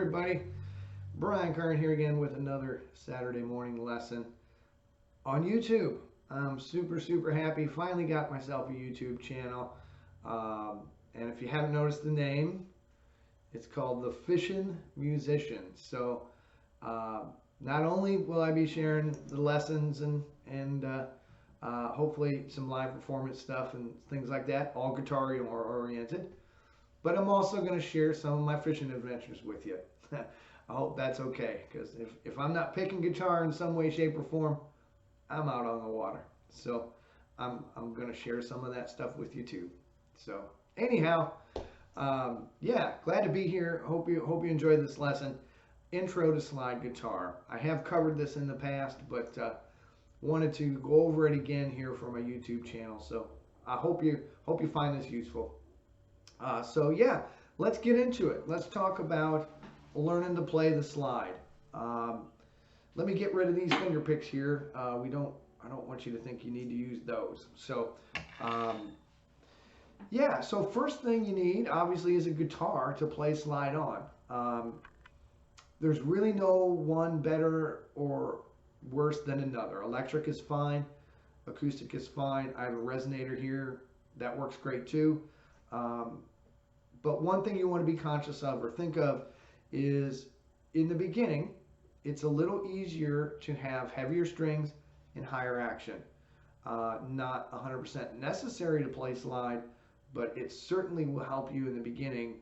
everybody. Brian Curran here again with another Saturday morning lesson on YouTube. I'm super happy. Finally got myself a YouTube channel. And if you haven't noticed the name, it's called The Fishin' Musician. So not only will I be sharing the lessons and hopefully some live performance stuff and things like that, all guitar oriented, but I'm also going to share some of my fishing adventures with you. I hope that's okay, because if I'm not picking guitar in some way, shape, or form, I'm out on the water. So I'm going to share some of that stuff with you too. So anyhow, yeah, glad to be here. Hope you enjoyed this lesson. Intro to slide guitar. I have covered this in the past, but wanted to go over it again here for my YouTube channel. So I hope you find this useful. So yeah, let's get into it. Let's talk about learning to play the slide. Let me get rid of these finger picks here. I don't want you to think you need to use those. So yeah, so first thing you need obviously is a guitar to play slide on. There's really no one better or worse than another. Electric is fine, acoustic is fine. I have a resonator here that works great too. But one thing you want to be conscious of or think of is in the beginning, it's a little easier to have heavier strings and higher action. Not 100% necessary to play slide, but it certainly will help you in the beginning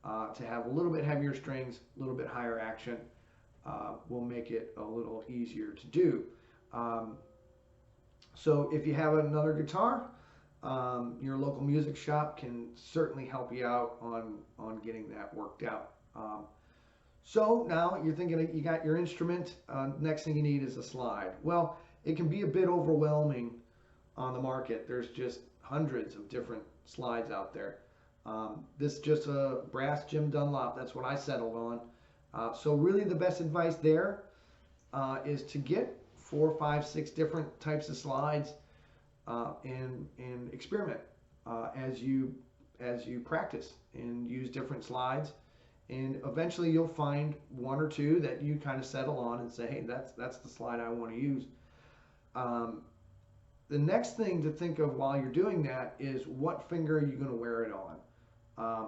to have a little bit heavier strings, a little bit higher action. Will make it a little easier to do. So if you have another guitar, your local music shop can certainly help you out on getting that worked out. So now you're thinking you got your instrument, next thing you need is a slide. Well, it can be a bit overwhelming on the market. There's just hundreds of different slides out there. This is just a brass Jim Dunlop, that's what I settled on. So really the best advice there is to get 4, 5, 6 different types of slides and experiment as you practice and use different slides, and eventually you'll find one or two that you kind of settle on and say, hey, that's the slide I want to use. The next thing to think of while you're doing that is what finger are you going to wear it on.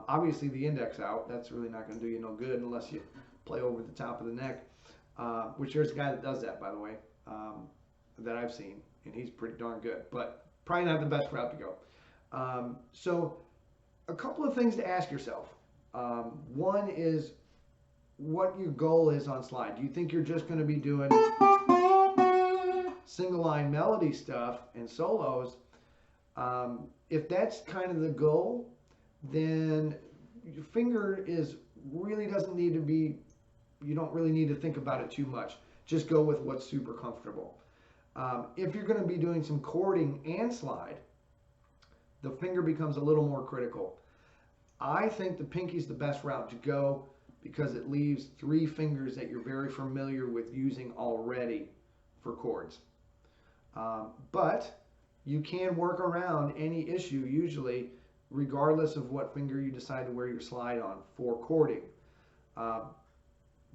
Obviously the index out, that's really not going to do you no good unless you play over the top of the neck, which there's a guy that does that, by the way, that I've seen, and he's pretty darn good, but probably not the best route to go. So a couple of things to ask yourself. One is what your goal is on slide. Do you think you're just going to be doing single line melody stuff and solos? If that's kind of the goal, then your finger really doesn't need to be, you don't really need to think about it too much. Just go with what's super comfortable. If you're going to be doing some chording and slide, the finger becomes a little more critical. I think the pinky's the best route to go because it leaves 3 fingers that you're very familiar with using already for chords. But you can work around any issue usually, regardless of what finger you decide to wear your slide on for chording.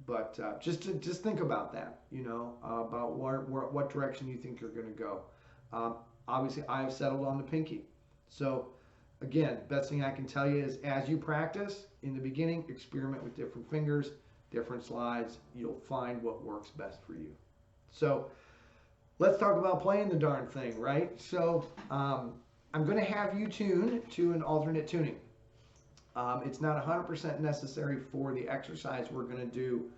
But just think about that, you know, about what direction you think you're going to go. Obviously, I have settled on the pinky. So, again, best thing I can tell you is as you practice, in the beginning, experiment with different fingers, different slides. You'll find what works best for you. So, let's talk about playing the darn thing, right? So, I'm going to have you tune to an alternate tuning. It's not 100% necessary for the exercise we're going to do,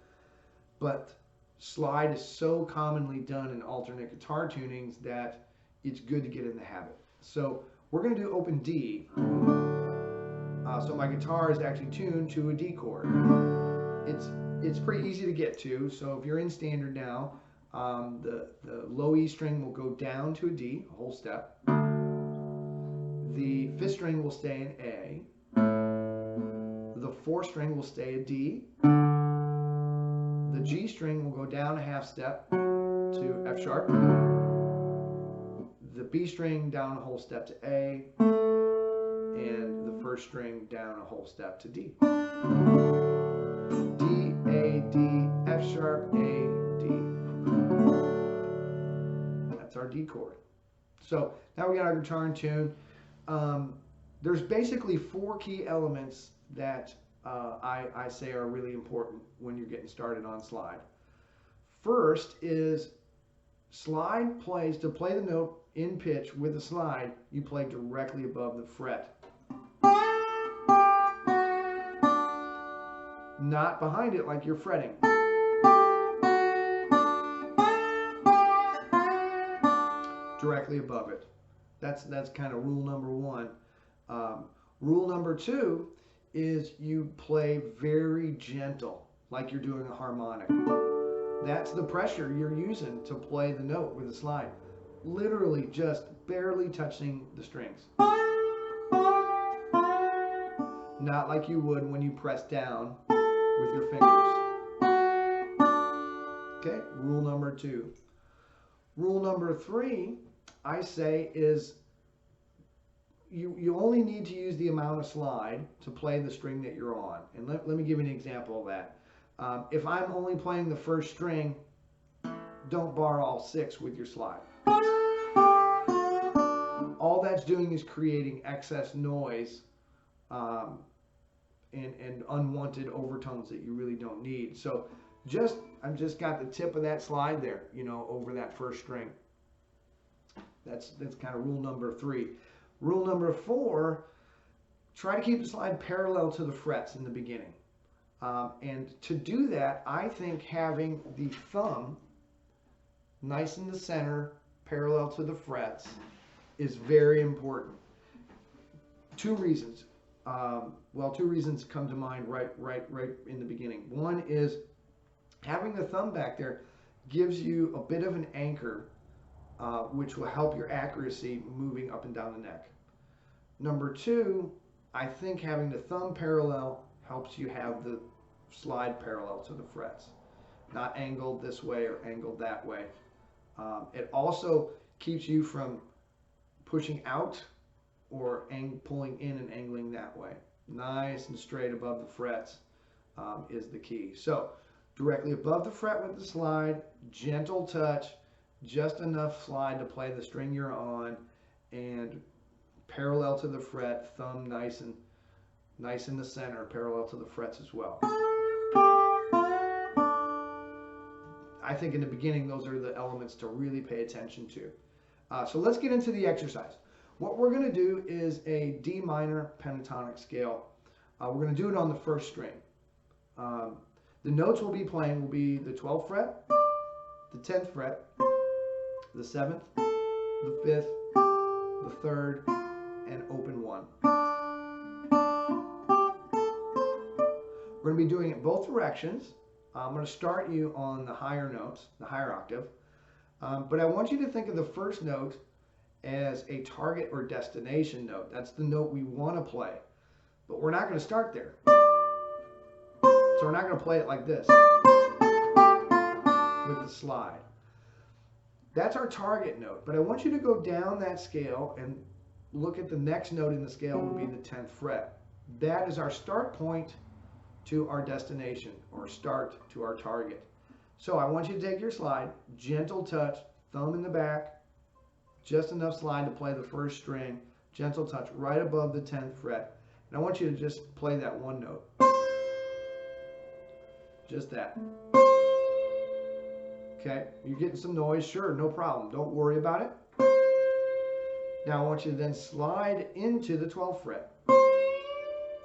but slide is so commonly done in alternate guitar tunings that it's good to get in the habit. So we're going to do open D. So my guitar is actually tuned to a D chord. It's pretty easy to get to. So if you're in standard now, the low E string will go down to a D, a whole step. The 5th string will stay in A. The 4th string will stay a D. The G string will go down a half step to F sharp. The B string down a whole step to A. And the 1st string down a whole step to D. D, A, D chord. So now we got our guitar in tune. There's basically 4 key elements that I say are really important when you're getting started on slide. First is slide plays, to play the note in pitch with a slide, you play directly above the fret. Not behind it like you're fretting. Directly above it. That's kind of rule number 1. Rule number 2 is you play very gentle, like you're doing a harmonic. That's the pressure you're using to play the note with a slide. Literally just barely touching the strings. Not like you would when you press down with your fingers. Okay, rule number 2. Rule number 3, I say, is you only need to use the amount of slide to play the string that you're on. And let me give you an example of that. If I'm only playing the first string, don't bar all 6 with your slide. All that's doing is creating excess noise and unwanted overtones that you really don't need. So I've just got the tip of that slide there, you know, over that first string. That's kind of rule number 3. Rule number 4, try to keep the slide parallel to the frets in the beginning. And to do that, I think having the thumb nice in the center, parallel to the frets, is very important. 2 reasons. Well, 2 reasons come to mind right in the beginning. One is having the thumb back there gives you a bit of an anchor, which will help your accuracy moving up and down the neck. Number 2, I think having the thumb parallel helps you have the slide parallel to the frets, not angled this way or angled that way. It also keeps you from pushing out or pulling in and angling that way. Nice and straight above the frets is the key. So directly above the fret with the slide, gentle touch, just enough slide to play the string you're on, and parallel to the fret, thumb nice in the center, parallel to the frets as well. I think in the beginning those are the elements to really pay attention to. So let's get into the exercise. What we're going to do is a D minor pentatonic scale. We're going to do it on the first string. The notes we'll be playing will be the 12th fret, the 10th fret, the 7th, the 5th, the 3rd, and open 1. We're going to be doing it both directions. I'm going to start you on the higher notes, the higher octave. But I want you to think of the first note as a target or destination note. That's the note we want to play. But we're not going to start there. So we're not going to play it like this with the slide. That's our target note. But I want you to go down that scale and look at the next note in the scale will be the 10th fret. That is our start point to our destination, or start to our target. So I want you to take your slide, gentle touch, thumb in the back, just enough slide to play the first string, gentle touch right above the 10th fret. And I want you to just play that one note. Just that. Okay, you're getting some noise, sure, no problem. Don't worry about it. Now I want you to then slide into the 12th fret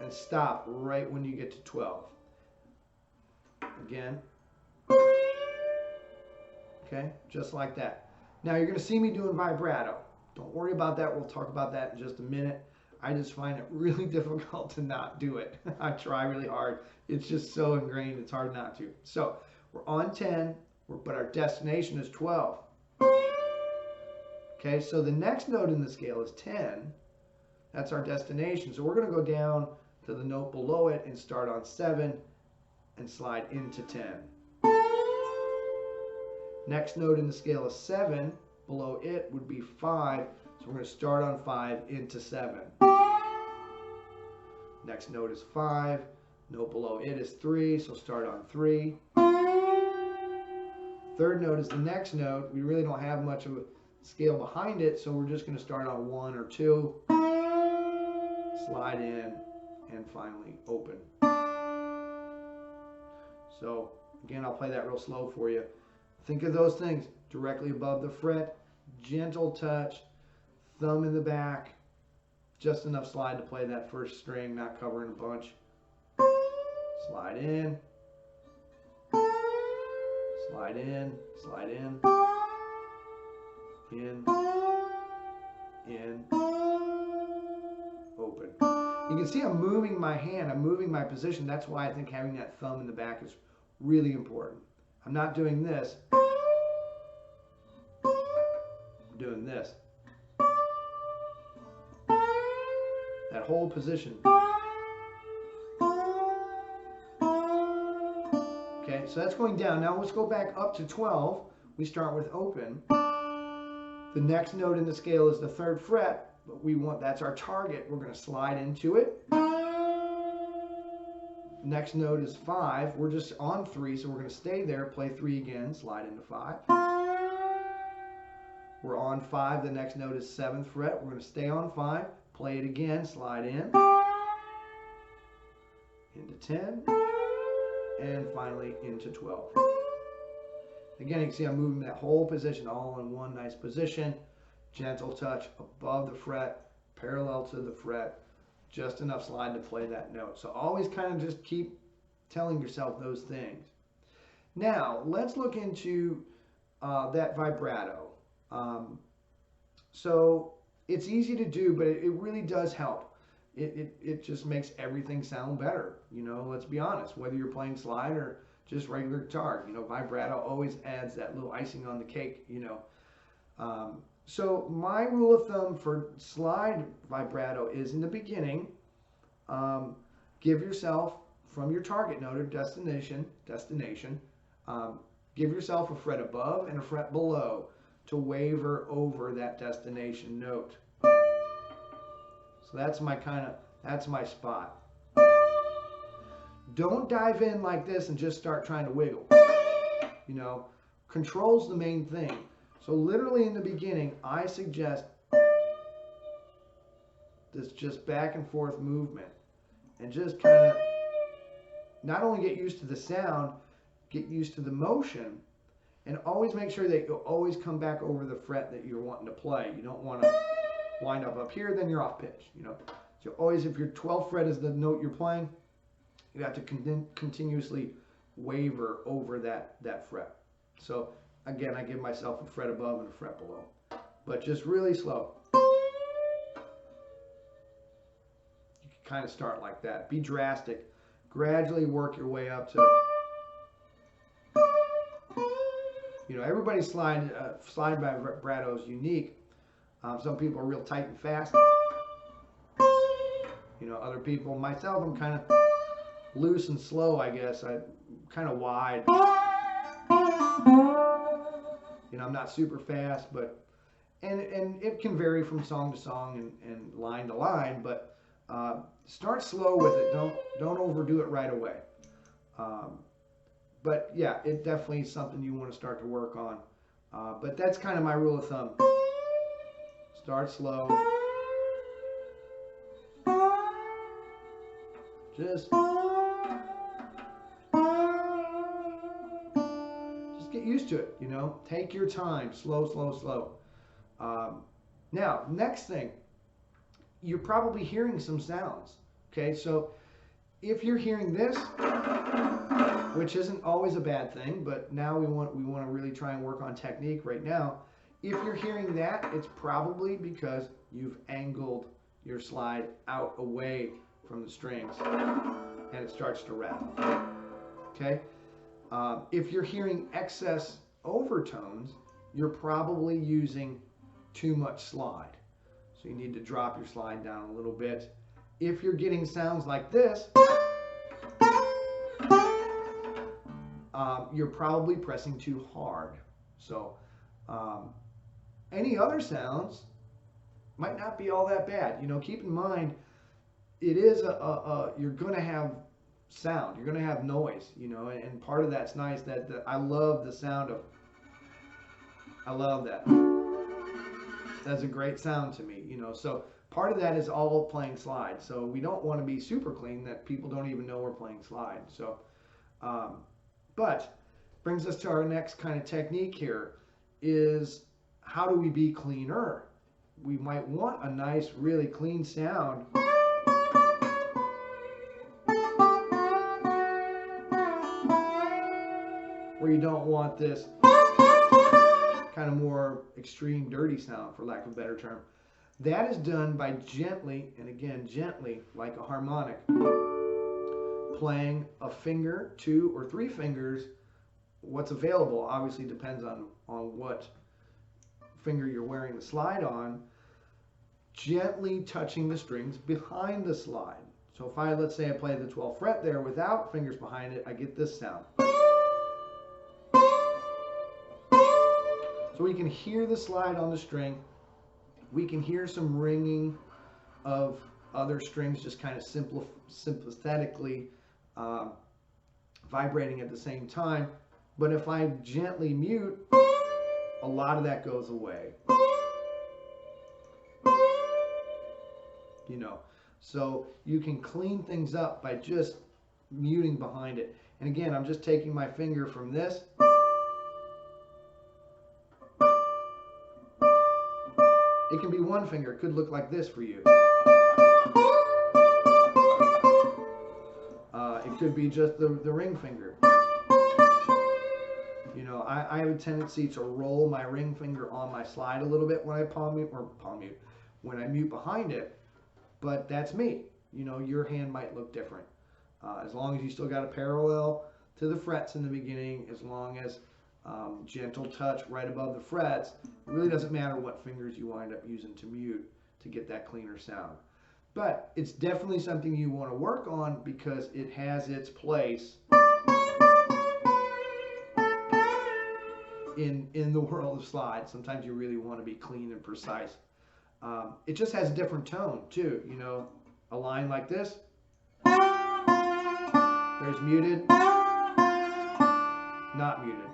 and stop right when you get to 12. Again. Okay, just like that. Now you're going to see me doing vibrato. Don't worry about that. We'll talk about that in just a minute. I just find it really difficult to not do it. I try really hard. It's just so ingrained, it's hard not to. So we're on 10, but our destination is 12. Okay, so the next note in the scale is 10. That's our destination. So we're going to go down to the note below it and start on 7 and slide into 10. Next note in the scale is 7. Below it would be 5. So we're going to start on 5 into 7. Next note is 5. Note below it is 3. So start on 3. Third note is the next note. We really don't have much of a scale behind it, so we're just going to start on 1 or 2, slide in, and finally open. So again, I'll play that real slow for you. Think of those things: directly above the fret, gentle touch, thumb in the back, just enough slide to play that first string, not covering a bunch. Slide in, slide in, slide in, open. You can see I'm moving my hand, I'm moving my position. That's why I think having that thumb in the back is really important. I'm not doing this, I'm doing this. That whole position. Okay, so that's going down. Now let's go back up to 12. We start with open. The next note in the scale is the 3rd fret, but we want, that's our target. We're going to slide into it. Next note is 5. We're just on 3, so we're going to stay there, play 3 again, slide into 5. We're on 5. The next note is 7th fret. We're going to stay on 5, play it again, slide in, into 10, and finally into 12. Again, you can see I'm moving that whole position all in one nice position. Gentle touch above the fret, parallel to the fret, just enough slide to play that note. So always kind of just keep telling yourself those things. Now, let's look into that vibrato. So it's easy to do, but it really does help. It just makes everything sound better. You know, let's be honest, whether you're playing slide or just regular guitar, you know, vibrato always adds that little icing on the cake, you know. So my rule of thumb for slide vibrato is, in the beginning, give yourself, from your target note or destination, give yourself a fret above and a fret below to waver over that destination note. So that's my that's my spot. Don't dive in like this and just start trying to wiggle. You know, control's the main thing. So literally in the beginning, I suggest this just back and forth movement, and just kind of not only get used to the sound, get used to the motion, and always make sure that you always come back over the fret that you're wanting to play. You don't want to wind up here, then you're off pitch, you know. So always, if your 12th fret is the note you're playing, you have to continuously waver over that fret. So again, I give myself a fret above and a fret below, but just really slow. You can kind of start like that. Be drastic. Gradually work your way up to, you know, everybody's slide vibrato is unique. Some people are real tight and fast. You know, other people, myself, I'm kind of loose and slow, I guess. I'm kind of wide. You know, I'm not super fast, but and it can vary from song to song and line to line, but start slow with it. Don't overdo it right away. But yeah, it definitely is something you want to start to work on. But that's kind of my rule of thumb. Start slow. Just get used to it, you know. Take your time. Slow, slow, slow. Now, next thing, you're probably hearing some sounds. Okay, so if you're hearing this, which isn't always a bad thing, but now we want to really try and work on technique right now. If you're hearing that, it's probably because you've angled your slide out away from the strings and it starts to rattle. Okay? If you're hearing excess overtones, you're probably using too much slide. So you need to drop your slide down a little bit. If you're getting sounds like this, you're probably pressing too hard. So any other sounds might not be all that bad. You know, keep in mind, it is you're going to have sound. You're going to have noise, you know, and part of that's nice. That I love the sound of, I love that. That's a great sound to me, you know. So part of that is all playing slide. So we don't want to be super clean that people don't even know we're playing slide. So, but brings us to our next kind of technique here is how do we be cleaner? We might want a nice, really clean sound. Where you don't want this kind of more extreme dirty sound, for lack of a better term. That is done by gently, and again, gently, like a harmonic, playing a finger, 2 or 3 fingers. What's available obviously depends on what finger you're wearing the slide on, gently touching the strings behind the slide. So if let's say I play the 12th fret there without fingers behind it, I get this sound. So we can hear the slide on the string. We can hear some ringing of other strings just kind of sympathetically vibrating at the same time. But if I gently mute, a lot of that goes away. You know, so you can clean things up by just muting behind it. And again, I'm just taking my finger from this. It can be one finger. It could look like this for you. It could be just the ring finger. You know, I have a tendency to roll my ring finger on my slide a little bit when I when I mute behind it. But that's me. You know, your hand might look different. As long as you still got a parallel to the frets in the beginning, as long as gentle touch right above the frets, it really doesn't matter what fingers you wind up using to mute to get that cleaner sound. But it's definitely something you want to work on because it has its place in the world of slides. Sometimes you really want to be clean and precise. It just has a different tone too. You know, a line like this, there's muted, not muted.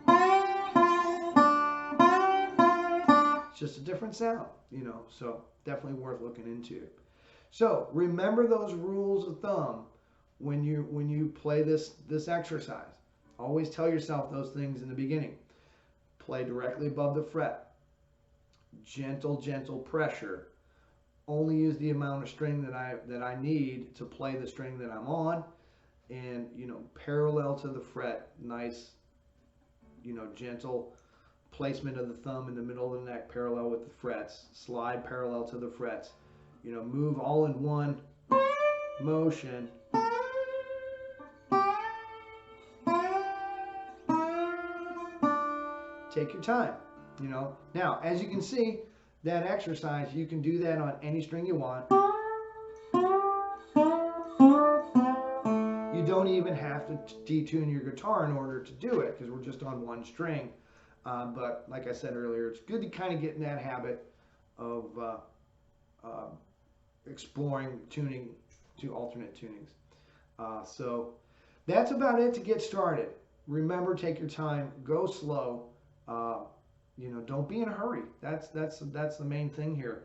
It's just a different sound, you know, so definitely worth looking into. So remember those rules of thumb when you play this exercise. Always tell yourself those things in the beginning. Play directly above the fret. Gentle pressure. Only use the amount of string that I need to play the string that I'm on, and you know, parallel to the fret. Nice, you know, gentle placement of the thumb in the middle of the neck, parallel with the frets. Slide parallel to the frets. You know, move all in one motion. Take your time, you know. Now, as you can see, that exercise, you can do that on any string you want. You don't even have to detune your guitar in order to do it because we're just on one string. But like I said earlier, it's good to kind of get in that habit of exploring tuning to alternate tunings. So that's about it to get started. Remember, take your time, go slow. You know, don't be in a hurry. That's the main thing here.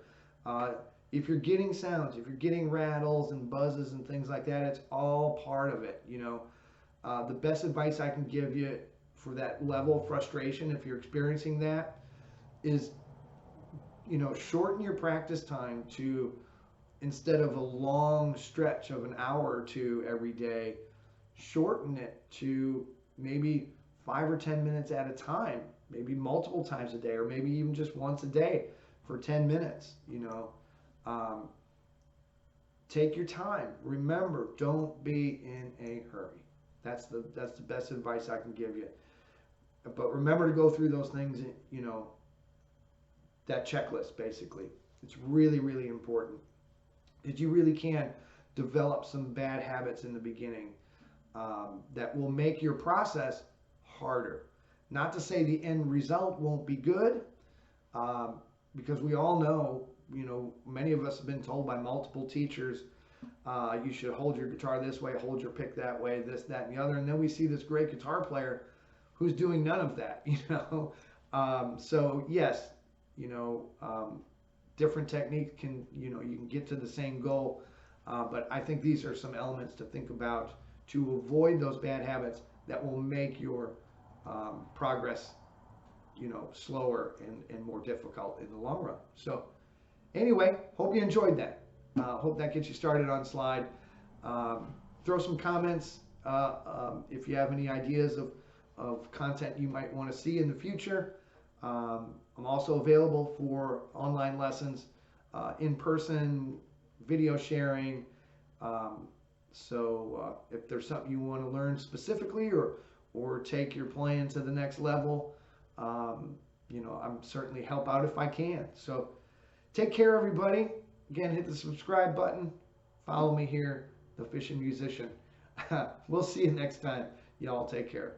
If you're getting sounds, if you're getting rattles and buzzes and things like that, it's all part of it. You know, the best advice I can give you for that level of frustration, if you're experiencing that, is, you know, shorten your practice time to, instead of a long stretch of an hour or 2 every day, shorten it to maybe 5 or 10 minutes at a time, maybe multiple times a day, or maybe even just once a day for 10 minutes, you know. Take your time. Remember, don't be in a hurry. That's the best advice I can give you. But remember to go through those things, you know, that checklist basically. It's really, really important. Because you really can develop some bad habits in the beginning that will make your process harder. Not to say the end result won't be good, because we all know, you know, many of us have been told by multiple teachers, you should hold your guitar this way, hold your pick that way, this, that, and the other. And then we see this great guitar player who's doing none of that, you know. So yes, you know, different techniques can, you can get to the same goal. But I think these are some elements to think about to avoid those bad habits that will make your progress, slower and more difficult in the long run. So anyway, hope you enjoyed that. Hope that gets you started on slide. Throw some comments if you have any ideas of content you might want to see in the future. I'm also available for online lessons, in-person video sharing. So if there's something you want to learn specifically or take your plan to the next level, I'm certainly help out if I can. So take care, everybody. Again, hit the subscribe button. Follow me here, The Fishing Musician. We'll see you next time. Y'all take care.